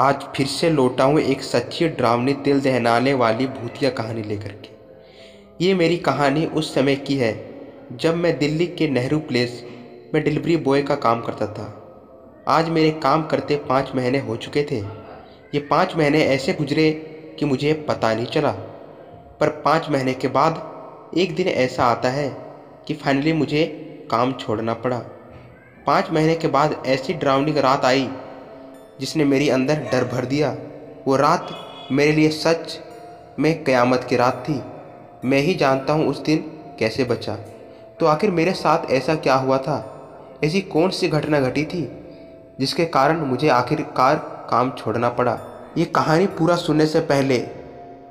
आज फिर से लौटा हूँ एक सच्ची डरावनी दिल दहलाने वाली भूतिया कहानी लेकर के। ये मेरी कहानी उस समय की है जब मैं दिल्ली के नेहरू प्लेस में डिलीवरी बॉय का काम करता था। आज मेरे काम करते 5 महीने हो चुके थे। ये 5 महीने ऐसे गुजरे कि मुझे पता नहीं चला, पर 5 महीने के बाद एक दिन ऐसा आता है कि फाइनली मुझे काम छोड़ना पड़ा। 5 महीने के बाद ऐसी डरावनी रात आई जिसने मेरी अंदर डर भर दिया। वो रात मेरे लिए सच में क़यामत की रात थी। मैं ही जानता हूँ उस दिन कैसे बचा। तो आखिर मेरे साथ ऐसा क्या हुआ था? ऐसी कौन सी घटना घटी थी जिसके कारण मुझे आखिरकार काम छोड़ना पड़ा? ये कहानी पूरा सुनने से पहले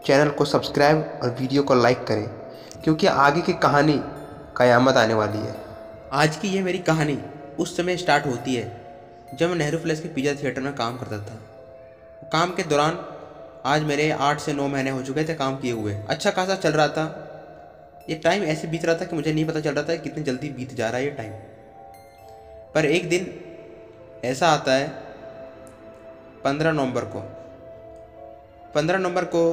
चैनल को सब्सक्राइब और वीडियो को लाइक करें, क्योंकि आगे की कहानी क़यामत आने वाली है। आज की ये मेरी कहानी उस समय स्टार्ट होती है जब मैं नेहरू प्लेस के पिज़्ज़ा थिएटर में काम करता था। काम के दौरान आज मेरे 8 से 9 महीने हो चुके थे काम किए हुए। अच्छा खासा चल रहा था। ये टाइम ऐसे बीत रहा था कि मुझे नहीं पता चल रहा था कितनी जल्दी बीत जा रहा है ये टाइम। पर एक दिन ऐसा आता है 15 नवंबर को। 15 नवंबर को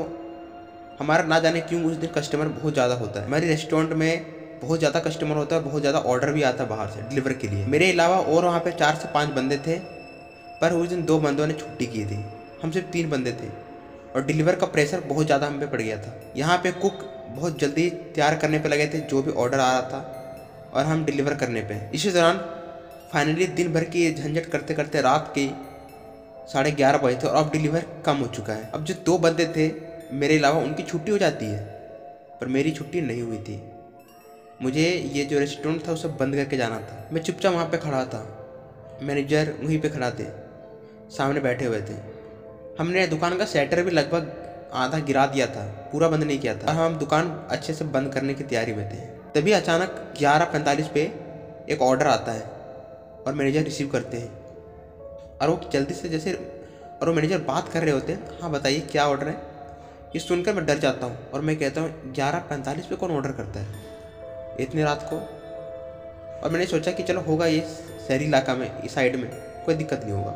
हमारा ना जाने क्यों उस दिन कस्टमर बहुत ज़्यादा होता है। हमारे रेस्टोरेंट में बहुत ज़्यादा कस्टमर होता है, बहुत ज़्यादा ऑर्डर भी आता है बाहर से डिलीवर के लिए। मेरे अलावा और वहाँ पे 4 से 5 बंदे थे, पर उस दिन 2 बंदों ने छुट्टी की थी। हम सिर्फ 3 बंदे थे और डिलीवर का प्रेशर बहुत ज़्यादा हम पे पड़ गया था। यहाँ पे कुक बहुत जल्दी तैयार करने पे लगे थे जो भी ऑर्डर आ रहा था, और हम डिलीवर करने पे। इसी दौरान फाइनली दिन भर की झंझट करते करते रात के 11:30 बजे थे और अब डिलीवर कम हो चुका है। अब जो 2 बंदे थे मेरे अलावा उनकी छुट्टी हो जाती है, पर मेरी छुट्टी नहीं हुई थी। मुझे ये जो रेस्टोरेंट था उसे बंद करके जाना था। मैं चुपचाप वहाँ पे खड़ा था, मैनेजर वहीं पे खड़ा थे, सामने बैठे हुए थे। हमने दुकान का शटर भी लगभग आधा गिरा दिया था, पूरा बंद नहीं किया था, और हम दुकान अच्छे से बंद करने की तैयारी में थे। तभी अचानक 11:45 पे एक ऑर्डर आता है और मैनेजर रिसीव करते हैं, और वो जल्दी से जैसे और वो मैनेजर बात कर रहे होते हैं, हाँ बताइए क्या ऑर्डर है। ये सुनकर मैं डर जाता हूँ और मैं कहता हूँ 11:45 पे कौन ऑर्डर करता है इतनी रात को। और मैंने सोचा कि चलो होगा ये शहरी इलाका में, इस साइड में कोई दिक्कत नहीं होगा।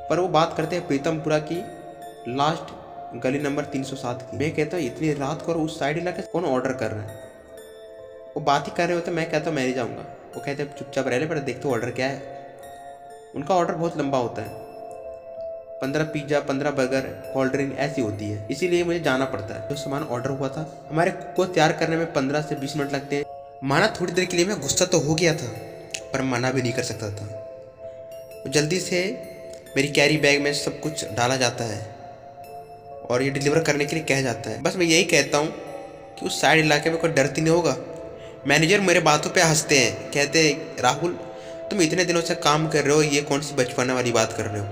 पर वो बात करते हैं प्रीतमपुरा की लास्ट गली नंबर 307 की। मैं कहता हूँ इतनी रात को उस साइड इलाके से कौन ऑर्डर कर रहे हैं। वो बात ही कर रहे होते, मैं कहता हूँ मैं नहीं जाऊँगा। वो कहते हैं चुपचाप रह ले, पर देखते ऑर्डर क्या है। उनका ऑर्डर बहुत लंबा होता है, 15 पिज़्ज़ा, 15 बर्गर, कोल्ड ड्रिंक ऐसी होती है, इसीलिए मुझे जाना पड़ता है। जो सामान ऑर्डर हुआ था, हमारे कुक को तैयार करने में 15 से 20 मिनट लगते हैं। माना थोड़ी देर के लिए मैं गुस्सा तो हो गया था, पर मना भी नहीं कर सकता था। जल्दी से मेरी कैरी बैग में सब कुछ डाला जाता है और ये डिलीवर करने के लिए कह जाता है। बस मैं यही कहता हूँ कि उस साइड इलाके में कोई डरती नहीं होगा। मैनेजर मेरे बातों पर हंसते हैं, कहते हैं राहुल तुम इतने दिनों से काम कर रहे हो, ये कौन सी बचपना वाली बात कर रहे हो?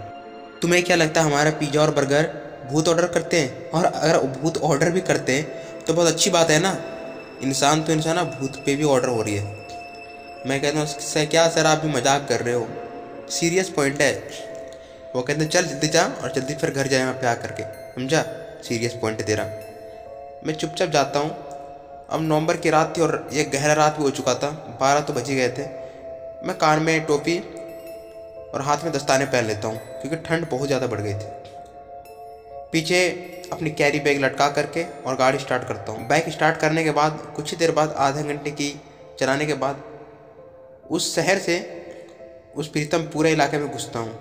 तुम्हें क्या लगता है हमारा पिज़्ज़ा और बर्गर भूत ऑर्डर करते हैं? और अगर भूत ऑर्डर भी करते हैं तो बहुत अच्छी बात है ना, इंसान तो इंसान, भूत पे भी ऑर्डर हो रही है। मैं कहता हूँ सर क्या सर आप भी मजाक कर रहे हो, सीरियस पॉइंट है। वो कहते हैं चल जल्दी जा और जल्दी फिर घर जाए यहाँ पे आकर के, समझा, सीरियस पॉइंट है तेरा। मैं चुपचाप जाता हूँ। अब नवंबर की रात थी और ये गहरा रात भी हो चुका था, 12 तो बज ही गए थे। मैं कान में टोपी और हाथ में दस्ताने पहन लेता हूँ क्योंकि ठंड बहुत ज़्यादा बढ़ गई थी। पीछे अपनी कैरी बैग लटका करके और गाड़ी स्टार्ट करता हूँ। बाइक स्टार्ट करने के बाद कुछ ही देर बाद, आधे घंटे की चलाने के बाद, उस शहर से उस प्रीतमपुरा इलाके में घुसता हूँ।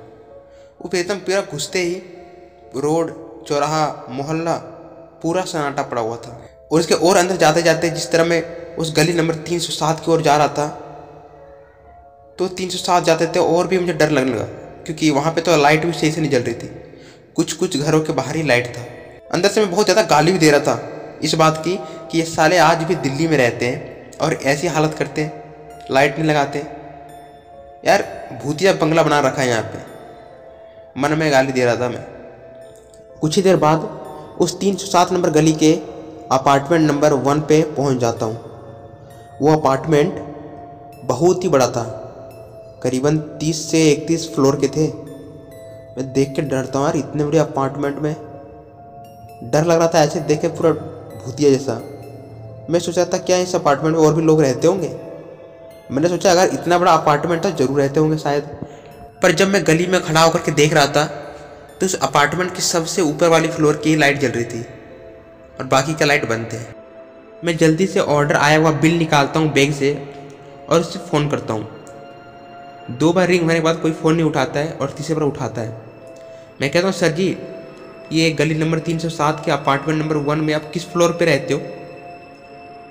वो प्रीतमपुरा घुसते ही रोड, चौराहा, मोहल्ला पूरा सन्नाटा पड़ा हुआ था। और उसके और अंदर जाते जाते जिस तरह मैं उस गली नंबर 307 की ओर जा रहा था, तो 307 जाते थे और भी मुझे डर लगने लगा, क्योंकि वहाँ पे तो लाइट भी सही से नहीं जल रही थी। कुछ घरों के बाहर ही लाइट था। अंदर से मैं बहुत ज़्यादा गाली भी दे रहा था इस बात की कि ये साले आज भी दिल्ली में रहते हैं और ऐसी हालत करते हैं, लाइट नहीं लगाते यार, भूतिया बंगला बना रखा है यहाँ पे। मन में गाली दे रहा था मैं। कुछ ही देर बाद उस 307 नंबर गली के अपार्टमेंट नंबर 1 पे पहुँच जाता हूँ। वो अपार्टमेंट बहुत ही बड़ा था, करीबन 30 से 31 फ्लोर के थे। मैं देख के डरता हूँ यार, इतने बड़े अपार्टमेंट में डर लग रहा था, ऐसे देख के पूरा भूतिया जैसा। मैं सोचा था क्या इस अपार्टमेंट में और भी लोग रहते होंगे। मैंने सोचा अगर इतना बड़ा अपार्टमेंट था जरूर रहते होंगे शायद। पर जब मैं गली में खड़ा होकर के देख रहा था तो उस अपार्टमेंट की सबसे ऊपर वाली फ्लोर की लाइट जल रही थी और बाकी का लाइट बंद थे। मैं जल्दी से ऑर्डर आया हुआ बिल निकालता हूँ बैग से और उससे फ़ोन करता हूँ। 2 बार रिंग होने के बाद कोई फ़ोन नहीं उठाता है और तीसरे बार उठाता है। मैं कहता हूँ सर जी, ये गली नंबर 307 के अपार्टमेंट नंबर 1 में आप किस फ्लोर पे रहते हो?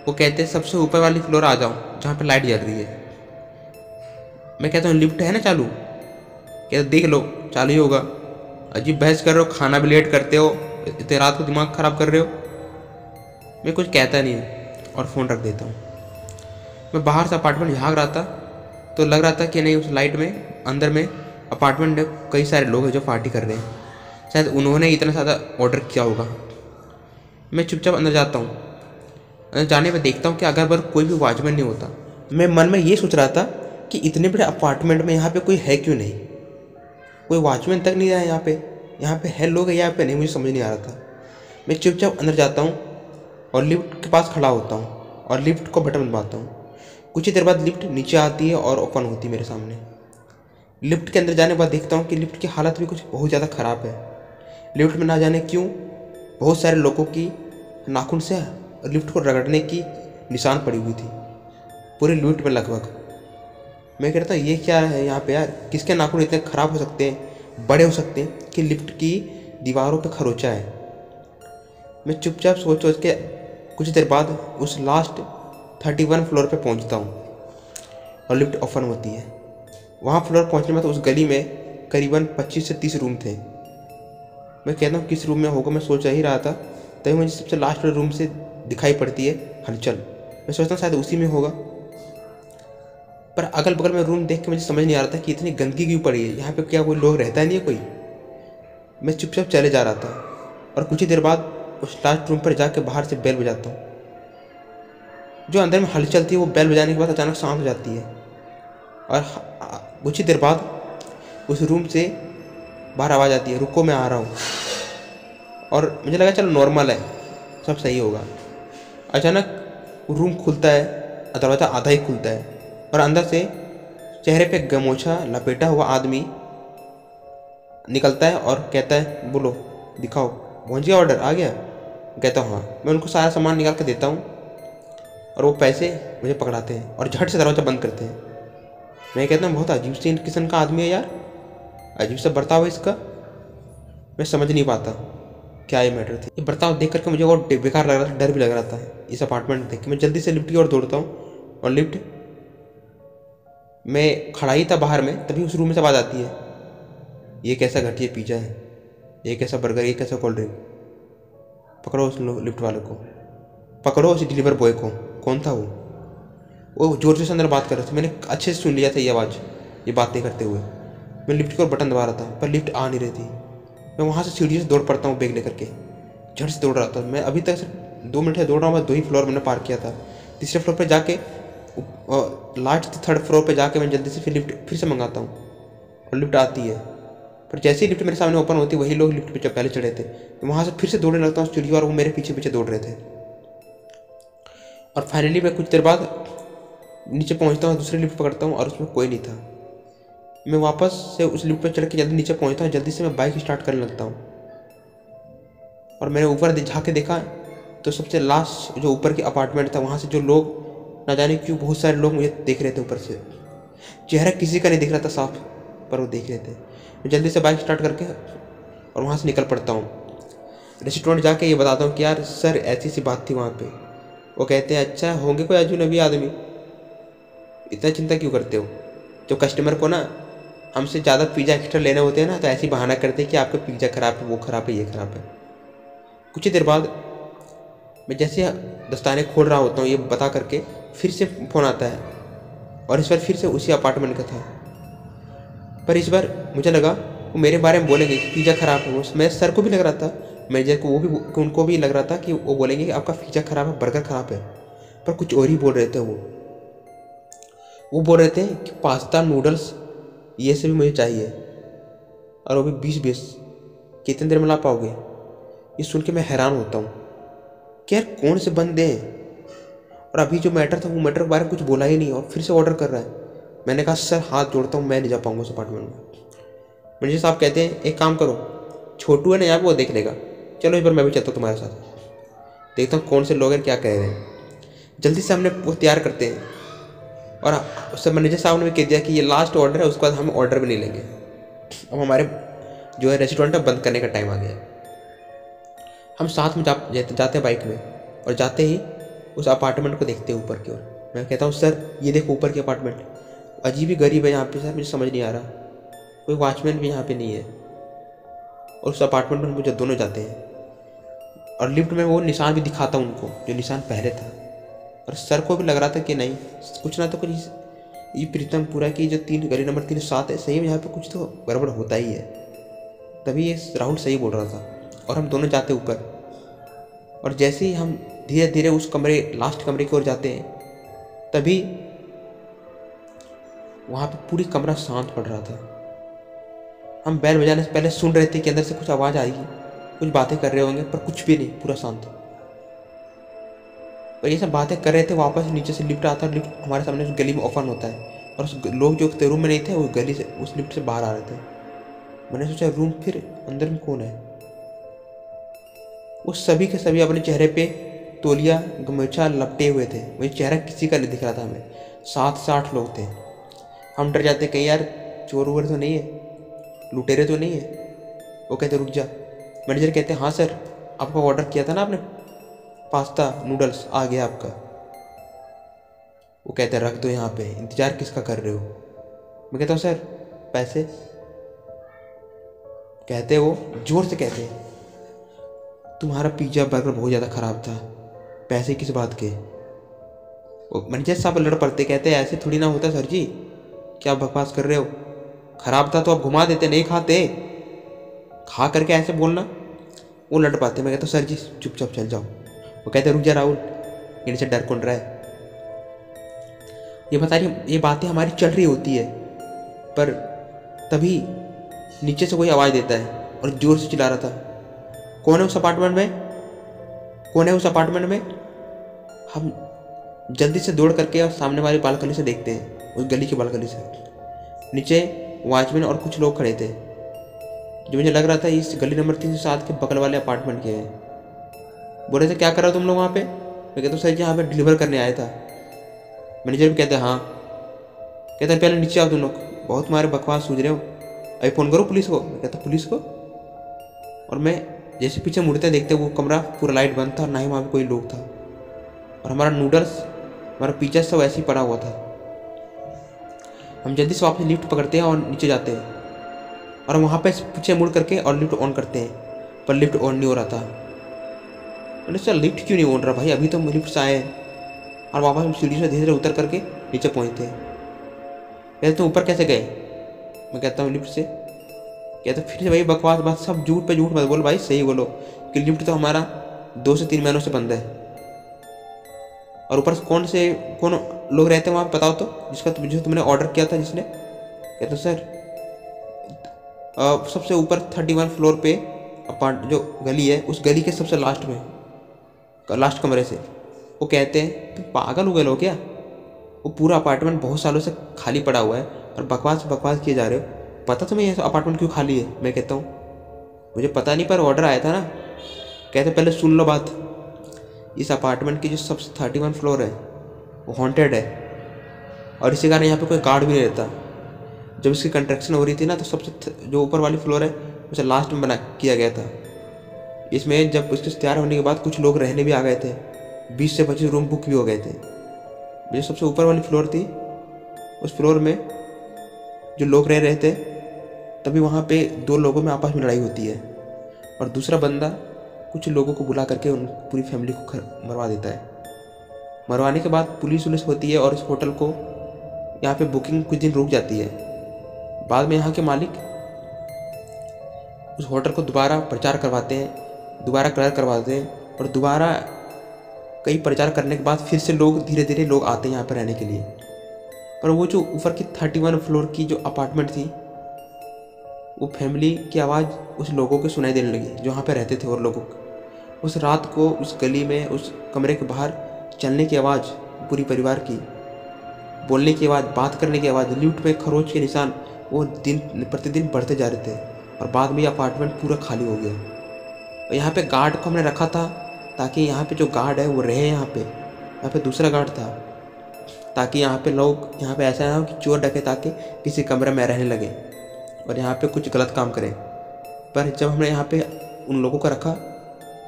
वो कहते हैं सबसे ऊपर वाली फ्लोर आ जाओ जहाँ पे लाइट जल रही है। मैं कहता हूँ लिफ्ट है ना चालू? कहते देख लो चालू ही होगा। अजीब बहस कर रहे हो, खाना भी लेट करते हो, इतने रात को दिमाग ख़राब कर रहे हो। मैं कुछ कहता नहीं हूँ और फ़ोन रख देता हूँ। मैं बाहर से अपार्टमेंट झाँक रहा था तो लग रहा था कि नहीं, उस लाइट में अंदर में अपार्टमेंट में कई सारे लोग हैं जो पार्टी कर रहे हैं। शायद उन्होंने इतना ज़्यादा ऑर्डर किया होगा। मैं चुपचाप अंदर जाता हूँ। अंदर जाने पर देखता हूँ कि अगर बगल कोई भी वॉचमैन नहीं होता। मैं मन में ये सोच रहा था कि इतने बड़े अपार्टमेंट में यहाँ पे कोई है क्यों नहीं, कोई वॉचमैन तक नहीं है यहाँ पे है लोग यहाँ पे नहीं, मुझे समझ नहीं आ रहा था। मैं चुपचाप अंदर जाता हूँ और लिफ्ट के पास खड़ा होता हूँ और लिफ्ट को बटन दबाता हूँ। कुछ ही देर बाद लिफ्ट नीचे आती है और ओपन होती है मेरे सामने। लिफ्ट के अंदर जाने के बाद देखता हूँ कि लिफ्ट की हालत भी कुछ बहुत ज़्यादा ख़राब है। लिफ्ट में ना जाने क्यों बहुत सारे लोगों की नाखून से लिफ्ट को रगड़ने की निशान पड़ी हुई थी पूरे लिफ्ट में लगभग। मैं कह रहा था ये क्या है यहाँ पे यार, किसके नाखून इतने ख़राब हो सकते हैं, बड़े हो सकते हैं कि लिफ्ट की दीवारों पे खरोंचा है। मैं चुपचाप सोच सोच के कुछ देर बाद उस लास्ट 31 फ्लोर पे पहुँचता हूँ और लिफ्ट ओपन होती है। वहाँ फ्लोर पहुँचने में तो उस गली में करीबन 25 से 30 रूम थे। मैं कहता हूँ किस रूम में होगा, मैं सोच ही रहा था, तभी मुझे सबसे लास्ट वाले रूम से दिखाई पड़ती है हलचल। मैं सोचता हूँ शायद उसी में होगा, पर अगल बगल में रूम देख के मुझे समझ नहीं आ रहा था कि इतनी गंदगी क्यों पड़ी है यहाँ पे, क्या कोई लोग रहता नहीं है कोई। मैं चुपचाप चले जा रहा था और कुछ ही देर बाद उस लास्ट रूम पर जाके बाहर से बेल बजाता हूँ। जो अंदर में हलचल थी वो बेल बजाने के बाद अचानक शांत हो जाती है और कुछ ही देर बाद उस रूम से बाहर आवाज़ आती है, रुको मैं आ रहा हूँ। और मुझे लगा चलो नॉर्मल है, सब सही होगा। अचानक रूम खुलता है, दरवाज़ा आधा ही खुलता है और अंदर से चेहरे पे गमोछा लपेटा हुआ आदमी निकलता है और कहता है बोलो दिखाओ, पहुँच गया ऑर्डर, आ गया? कहता हूँ हाँ। मैं उनको सारा सामान निकाल के देता हूँ और वो पैसे मुझे पकड़ाते हैं और झट से दरवाज़ा बंद करते हैं। मैं कहता हूँ बहुत अजीब सी किस्म का आदमी है यार, अजीब सा बर्ताव है इसका। मैं समझ नहीं पाता क्या ये मैटर थी। ये बर्ताव देख करके मुझे बहुत बेकार लग रहा था, डर भी लग रहा था इस अपार्टमेंट देख के। मैं जल्दी से लिफ्ट की ओर दौड़ता हूँ और लिफ्ट मैं खड़ा ही था बाहर में, तभी उस रूम में से आवाज़ आती है, ये कैसा घटिया पिज़्ज़ा है, ये कैसा बर्गर, ये कैसा कोल्ड ड्रिंक, पकड़ो उस लिफ्ट वाले को, पकड़ो उस डिलीवर बॉय को। कौन था वो जोर से अंदर बात कर रहे थे। मैंने अच्छे से सुन लिया था ये आवाज़, ये बातें करते हुए। मैं लिफ्ट की ओर बटन दबा रहा था पर लिफ्ट आ नहीं रही थी। मैं वहाँ से सीढ़ी से दौड़ पड़ता हूँ बैग लेकर के, झट से दौड़ रहा था। मैं अभी तक सिर्फ 2 मिनट से दौड़ रहा हूँ, 2 ही फ्लोर मैंने पार किया था। तीसरे फ्लोर पर जाके लास्ट 3rd फ्लोर पे जाके मैं जल्दी से फिर से मंगाता हूँ और लिफ्ट आती है। पर जैसे ही लिफ्ट मेरे सामने ओपन होती वही लोग लिफ्ट पे पहले चढ़े थे। तो वहाँ से फिर से दौड़ने लगता हूँ सीढ़ी और वो मेरे पीछे पीछे दौड़ रहे थे। और फाइनली मैं कुछ देर बाद नीचे पहुँचता हूँ, दूसरी लिफ्ट पकड़ता हूँ और उसमें कोई नहीं था। मैं वापस से उस लिफ्ट पर चढ़ के जल्दी नीचे पहुँचता हूँ। जल्दी से मैं बाइक स्टार्ट करने लगता हूँ और मैंने ऊपर झाँक देखा तो सबसे लास्ट जो ऊपर की अपार्टमेंट था वहाँ से जो लोग, ना जाने क्यों बहुत सारे लोग मुझे देख रहे थे ऊपर से। चेहरा किसी का नहीं दिख रहा था साफ, पर वो देख रहे थे। मैं जल्दी से बाइक स्टार्ट करके और वहाँ से निकल पड़ता हूँ। रेस्टोरेंट जाके ये बताता हूँ कि यार सर ऐसी सी बात थी वहाँ पे। वो कहते हैं अच्छा होंगे कोई अजनबी आदमी, इतना चिंता क्यों करते हो। जो कस्टमर को ना हमसे ज़्यादा पिज़्ज़ा एक्स्ट्रा लेने होते हैं ना, तो ऐसे ही बहाना करते हैं कि आपका पिज़्ज़ा ख़राब है, वो ख़राब है, ये ख़राब है। कुछ ही देर बाद मैं जैसे दस्ताने खोल रहा होता हूँ ये बता करके, फिर से फ़ोन आता है और इस बार फिर से उसी अपार्टमेंट का था। पर इस बार मुझे लगा वो मेरे बारे में बोलेंगे कि पिज़्ज़ा ख़राब है। वो मेरे सर को भी लग रहा था, मैनेजर को उनको भी लग रहा था कि वो बोलेंगे कि आपका पिज़्ज़ा ख़राब है, बर्गर ख़राब है। पर कुछ और ही बोल रहे थे वो बोल रहे थे कि पास्ता नूडल्स ये सब भी मुझे चाहिए, और वो भी 20-20 कितने देर में ला पाओगे। ये सुन के मैं हैरान होता हूँ कि यार कौन से बंदे हैं। और अभी जो मैटर था वो मैटर के बारे में कुछ बोला ही नहीं और फिर से ऑर्डर कर रहा है। मैंने कहा सर हाथ जोड़ता हूँ, मैं नहीं जा पाऊँगा उस अपार्टमेंट में। मैनेजर साहब कहते हैं एक काम करो, छोटू है ना यहाँ पे, वो देख लेगा। चलो इस बार मैं भी चलता हूँ तुम्हारे साथ, देखता हूँ कौन से लोग हैं क्या कह रहे हैं। जल्दी से हमने वो तैयार करते हैं, और सब मैनेजर साहब ने भी कह दिया कि ये लास्ट ऑर्डर है, उसके बाद हम ऑर्डर भी नहीं लेंगे। अब हमारे जो है रेस्टोरेंट है बंद करने का टाइम आ गया। हम साथ में जाते हैं बाइक में, और जाते ही उस अपार्टमेंट को देखते हैं ऊपर की ओर। मैं कहता हूँ सर ये देखो ऊपर की अपार्टमेंट, अजीब ही गरीब है यहाँ पे सर, मुझे समझ नहीं आ रहा, कोई वॉचमैन भी यहाँ पे नहीं है। और उस अपार्टमेंट में मुझे दोनों जाते हैं, और लिफ्ट में वो निशान भी दिखाता हूँ उनको जो निशान पहले था। और सर को भी लग रहा था कि नहीं कुछ ना तो कुछ ये प्रीतमपुरा की जो गली नंबर 307 है, सही में यहाँ पे कुछ तो गड़बड़ होता ही है। तभी ये राहुल सही बोल रहा था। और हम दोनों जाते ऊपर, और जैसे ही हम धीरे धीरे उस लास्ट कमरे की ओर जाते हैं, तभी वहाँ पे पूरी कमरा शांत पड़ रहा था। हम बैल बजाने से पहले सुन रहे थे कि अंदर से कुछ आवाज़ आएगी, कुछ बातें कर रहे होंगे, पर कुछ भी नहीं, पूरा शांत। और ये सब बातें कर रहे थे, वापस नीचे से लिफ्ट आता है, लिफ्ट हमारे सामने उस गली में ओपन होता है, और उस लोग जो रूम में नहीं थे उस गली से उस लिफ्ट से बाहर आ रहे थे। मैंने सोचा रूम, फिर अंदर में कौन है। वो सभी के सभी अपने चेहरे पे तौलिया गमछा लपटे हुए थे, वही चेहरा किसी का नहीं दिख रहा था हमें। 7 से 8 लोग थे। हम डर जाते कहीं यार चोर वोर तो नहीं है, लुटेरे तो नहीं है। वो कहते रुक जा। मैनेजर कहते हाँ सर, आपका ऑर्डर किया था ना आपने, पास्ता नूडल्स आ गया आपका। वो कहते रख दो यहाँ पे, इंतज़ार किसका कर रहे हो। मैं कहता हूँ सर पैसे। कहते वो जोर से कहते तुम्हारा पिज्ज़ा बर्गर बहुत ज़्यादा ख़राब था, पैसे किस बात के। वो मैनेजर साहब लड़ पड़ते, कहते ऐसे थोड़ी ना होता सर जी, क्या बकवास कर रहे हो, ख़राब था तो आप घुमा देते, नहीं खाते, खा करके ऐसे बोलना। वो लड़ पाते। मैं कहता सर जी चुपचाप चल जाओ। वो कहते रुक जा राहुल, इनसे से डर कौन रहा है। ये बातें हमारी चल रही होती है, पर तभी नीचे से कोई आवाज़ देता है और ज़ोर से चिल्ला रहा था कौन है उस अपार्टमेंट में, कौन है उस अपार्टमेंट में। हम जल्दी से दौड़ करके और सामने वाली बालकनी से देखते हैं, उस गली की बालकनी से नीचे वॉचमैन और कुछ लोग खड़े थे, जो मुझे लग रहा था इस गली नंबर 307 के बगल वाले अपार्टमेंट के हैं। बोले थे क्या कर रहे हो तुम लोग वहाँ पे। मैं कहता सर जी यहाँ पे डिलीवर करने आया था। मैनेजर भी कहते हैं हाँ। कहते हैं पहले नीचे आओ तुम लोग, बहुत तुम्हारे बकवास सूझ रहे हो, अभी फ़ोन करो पुलिस को। मैं कहता पुलिस को। और मैं जैसे पीछे मुड़ते देखते वो कमरा पूरा लाइट बंद था, ना ही वहाँ पे कोई लोग था, और हमारा नूडल्स हमारा पिज्जा सब ऐसे ही पड़ा हुआ था। हम जल्दी से वापस लिफ्ट पकड़ते हैं और नीचे जाते हैं, और वहाँ पे पीछे मुड़ करके और लिफ्ट ऑन करते हैं, पर लिफ्ट ऑन नहीं हो रहा था। मैंने सोचा लिफ्ट क्यों नहीं ऑन रहा भाई, अभी तो हम लिफ्ट से आए हैं। और वापस हम सीढ़ी से धीरे धीरे उतर करके नीचे पहुँचते हैं। कहते तुम ऊपर कैसे गए। मैं कहता हूँ लिफ्ट से। कहते फिर से भाई बकवास बात, सब झूठ पे झूठ मत बोल भाई, सही बोलो कि लिफ्ट तो हमारा 2 से 3 महीनों से बंद है, और ऊपर से कौन लोग रहते हैं वहाँ बताओ तो, जो तुमने ऑर्डर किया था जिसने। कहते सर सबसे ऊपर 31 फ्लोर पे जो गली है उस गली के सबसे लास्ट में, लास्ट कमरे से। वो कहते हैं तुम पागल हो गए हो क्या, वो पूरा अपार्टमेंट बहुत सालों से खाली पड़ा हुआ है और बकवास किए जा रहे हो, पता तुम्हें ये अपार्टमेंट क्यों खाली है। मैं कहता हूँ मुझे पता नहीं, पर ऑर्डर आया था ना। कहते पहले सुन लो बात, इस अपार्टमेंट की जो सबसे 31 फ्लोर है वो हॉन्टेड है, और इसी कारण यहाँ पे कोई गार्ड भी नहीं रहता। जब इसकी कंस्ट्रक्शन हो रही थी ना, तो सबसे जो ऊपर वाली फ्लोर है उसे लास्ट में किया गया था। इसमें जब उसके तैयार होने के बाद कुछ लोग रहने भी आ गए थे, 20 से 25 रूम बुक भी हो गए थे। जो सबसे ऊपर वाली फ्लोर थी, उस फ्लोर में जो लोग रह रहे थे, तभी वहाँ पे 2 लोगों में आपस में लड़ाई होती है, और दूसरा बंदा कुछ लोगों को बुला करके उन पूरी फैमिली को मरवा देता है। मरवाने के बाद पुलिस होती है, और इस होटल को यहाँ पे बुकिंग कुछ दिन रुक जाती है। बाद में यहाँ के मालिक उस होटल को दोबारा प्रचार करवाते हैं, दोबारा कलर करवाते हैं, और दोबारा कई प्रचार करने के बाद फिर से धीरे धीरे लोग आते हैं यहाँ पर रहने के लिए। पर वो जो ऊपर की 31 फ्लोर की जो अपार्टमेंट थी, वो फैमिली की आवाज़ उस लोगों को सुनाई देने लगी जो वहाँ पे रहते थे। और लोगों को उस रात को उस गली में उस कमरे के बाहर चलने की आवाज़, पूरी परिवार की बोलने की आवाज़, बात करने की आवाज़, लिफ्ट में खरोच के निशान, वो दिन प्रतिदिन बढ़ते जा रहे थे। और बाद में ये अपार्टमेंट पूरा खाली हो गया। और यहाँ पे गार्ड को हमने रखा था ताकि यहाँ पे जो गार्ड है वो रहे। यहाँ पे दूसरा गार्ड था ताकि यहाँ पे लोग, यहाँ पे ऐसा ना हो कि चोर डकैत आके किसी कमरे में रहने लगे और यहाँ पे कुछ गलत काम करें। पर जब हमने यहाँ पे उन लोगों को रखा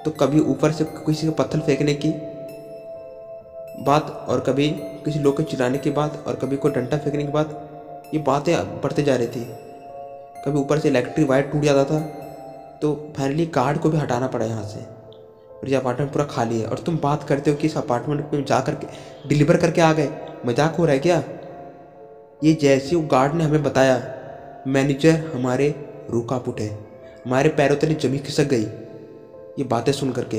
तो कभी ऊपर से किसी को पत्थर फेंकने की बात, और कभी किसी लोग के चिल्लाने की बात, और कभी कोई डंडा फेंकने की बात, ये बातें बढ़ते जा रही थी। कभी ऊपर से इलेक्ट्रिक वायर टूट जाता था तो फाइनली गार्ड को भी हटाना पड़ा यहाँ से। और ये अपार्टमेंट पूरा खाली है और तुम बात करते हो कि इस अपार्टमेंट में जा करके डिलीवर करके आ गए। मजाक हो रहा है क्या? ये जैसे वो गार्ड ने हमें बताया, मैनेजर हमारे रूखा पुट है, हमारे पैरों तले जमी खिसक गई ये बातें सुन करके।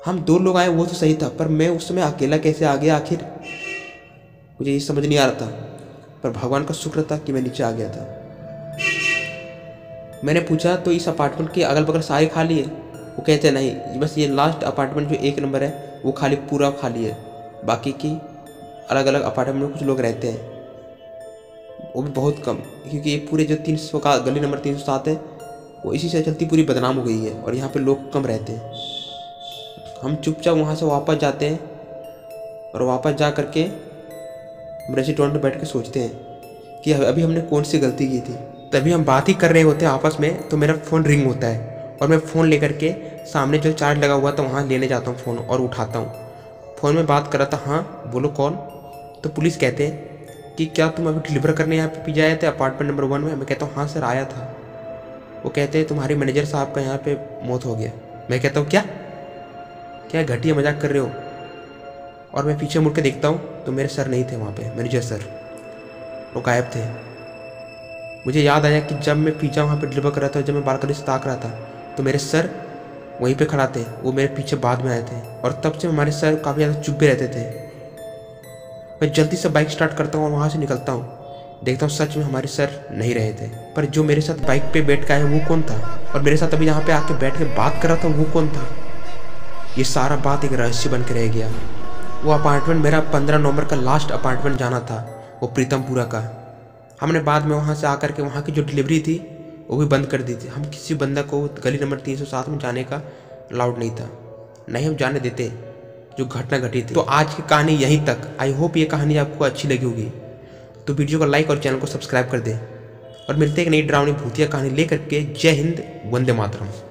हम 2 लोग आए वो तो सही था, पर मैं उस समय अकेला कैसे आ गया आखिर? मुझे ये समझ नहीं आ रहा था, पर भगवान का शुक्र था कि मैं नीचे आ गया था। मैंने पूछा तो इस अपार्टमेंट के अगल बगल सारे खाली है? वो कहते नहीं, बस ये लास्ट अपार्टमेंट जो 1 नंबर है वो खाली, पूरा खाली है। बाकी की अलग अलग अपार्टमेंट में कुछ लोग रहते हैं, वो भी बहुत कम, क्योंकि ये पूरे जो 300 का गली नंबर 307 है वो इसी से चलती पूरी बदनाम हो गई है और यहाँ पे लोग कम रहते हैं। हम चुपचाप वहाँ से वापस जाते हैं और वापस जा करके रेस्टोरेंट में बैठ के सोचते हैं कि अभी हमने कौन सी गलती की थी। तभी हम बात ही कर रहे होते हैं आपस में तो मेरा फ़ोन रिंग होता है और मैं फ़ोन लेकर के सामने जो चार्ज लगा हुआ था वहाँ लेने जाता हूँ फ़ोन और उठाता हूँ। फ़ोन में बात कर रहा था। हाँ बोलो कौन? तो पुलिस कहते हैं कि क्या तुम अभी डिलीवर करने यहाँ पे पिज़्ज़ा आए थे अपार्टमेंट नंबर 1 में? मैं कहता हूँ हाँ सर आया था। वो कहते हैं तुम्हारे मैनेजर साहब का यहाँ पे मौत हो गया। मैं कहता हूँ क्या क्या घटिया मजाक कर रहे हो? और मैं पीछे मुड़ के देखता हूँ तो मेरे सर नहीं थे वहाँ पे, मैनेजर सर वो गायब थे। मुझे याद आया कि जब मैं पिज़्ज़ा वहाँ पे डिलीवर कर रहा था, जब मैं बालकनी से ताक रहा था तो मेरे सर वहीं पे खड़ा थे, वो मेरे पीछे बाद में आए थे और तब से हमारे सर काफ़ी ज़्यादा चुप भी रहते थे। मैं जल्दी से बाइक स्टार्ट करता हूँ और वहाँ से निकलता हूँ, देखता हूँ सच में हमारे सर नहीं रहे थे। पर जो मेरे साथ बाइक पे बैठ के आया वो कौन था, और मेरे साथ अभी यहाँ पे आके बैठ के बात कर रहा था वो कौन था? ये सारा बात एक रहस्य बन के रह गया। वो अपार्टमेंट मेरा 15 नवंबर का लास्ट अपार्टमेंट जाना था, वो प्रीतमपुरा का। हमने बाद में वहाँ से आकर के वहाँ की जो डिलीवरी थी वो भी बंद कर दी थी। हम किसी बंदा को गली नंबर 307 में जाने का अलाउड नहीं था, नहीं हम जाने देते जो घटना घटी थी। तो आज की कहानी यहीं तक। आई होप ये कहानी आपको अच्छी लगी होगी, तो वीडियो को लाइक और चैनल को सब्सक्राइब कर दें और मिलते हैं एक नई डरावनी भूतिया कहानी लेकर के। जय हिंद, वंदे मातरम।